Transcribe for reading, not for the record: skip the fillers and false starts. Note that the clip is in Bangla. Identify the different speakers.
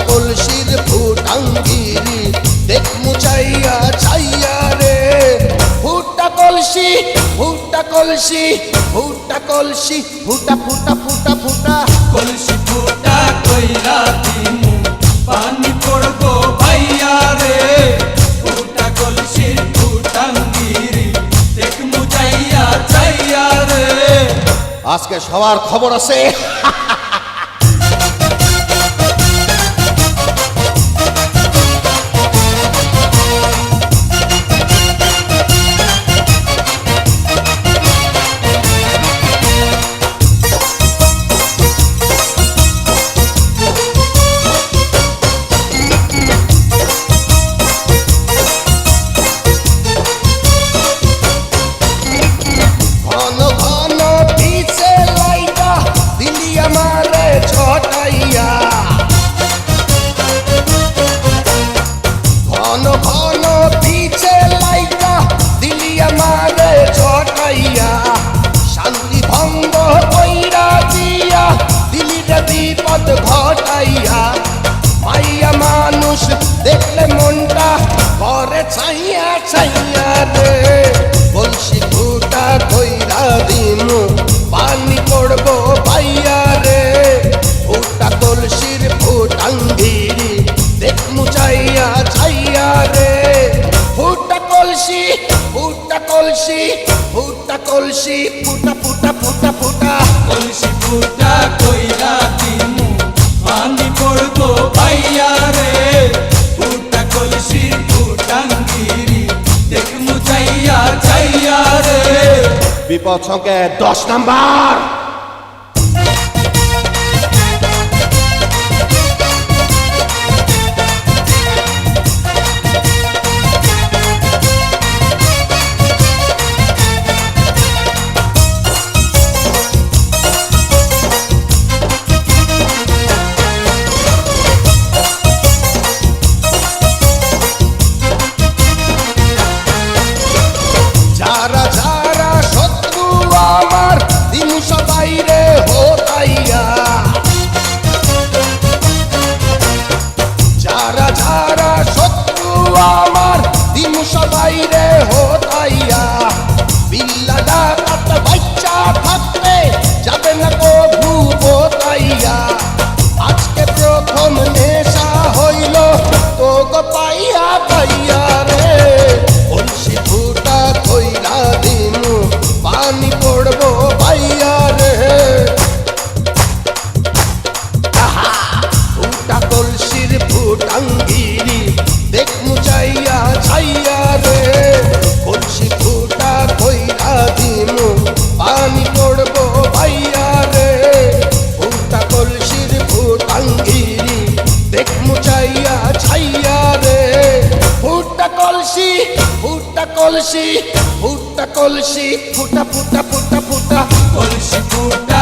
Speaker 1: কলসির ফুটাঙ্গিরি দেখ মুচাইয়া ছাইয়া রে। ফুটা কলসি ফুটা কলসি ফুটা কলসি ফুটা ফুটা ফুটা ফুটা
Speaker 2: কলসি ফুটা কইরা দিমু পানি পড়বো ভাইয়া রে। ফুটা কলসির ফুটাঙ্গিরি দেখমু যাইয়া যাইয়া রে।
Speaker 1: আজকে সবার খবর আছে। ঘন ঘন পিছে লাইটা দিলি আমারে ছটাইয়া। ঘন ঘন পিছে লাইটা দিলি আমারে ছটাইয়া। শান্তি ভঙ্গ কইরা দিয়া দিলি রে বিপদ ঘটাইয়া। মাইয়া মানুষ দেখলে মনটা করে ছাইয়া ছাইয়া রে। কলসি ফুটা কইরা দিমু পানি পড়বো ভাইয়া রে। ফুটা কলসির ফুটাঙ্গিরি দেখ মুচাইয়া ছাইয়া রে। ফুটা কলসি ফুটা কলসি ফুটা কলসি ফুটা ফুটা ফুটা ফুটা
Speaker 2: কলসি ফুটা কইরা দিমু পানি পড়বো ভাইয়া রে। ফুটা কলসির ফুটাঙ্গিরি দেখমু যাইয়া যাইয়া রে।
Speaker 1: বিপদ সংকেত 10 নাম্বার। যারা যারা শত্রু আমার দিন সবাই রে হতাইয়া। যারা যারা শত্রু আমার দিন সবাই রে হতাইয়া। বিল্লা ডাকাত বাচ্চা থাকলে যাবে না কভু বোতাইয়া। আজকে প্রথম নেশা হইল তোকে পাইয়া পাইয়া রে। কলসি ফুটা কইরা দিমু পানি পড়বো ভাইয়া রে। ফুটা কলসির ফুটাঙ্গিরি দেখ মুচাইয়া ছাইয়া রে। কলসি ফুটা কইরা দিমু পানি পড়বো ভাইয়া রে। ফুটা কলসির ফুটাঙ্গিরি দেখ মুচাইয়া ছাইয়া রে। ফুটা কলসি ফুটা কলসি ফুটা কলসি ফুটা ফুটা ফুটা ফুটা
Speaker 2: কলসি ফুটা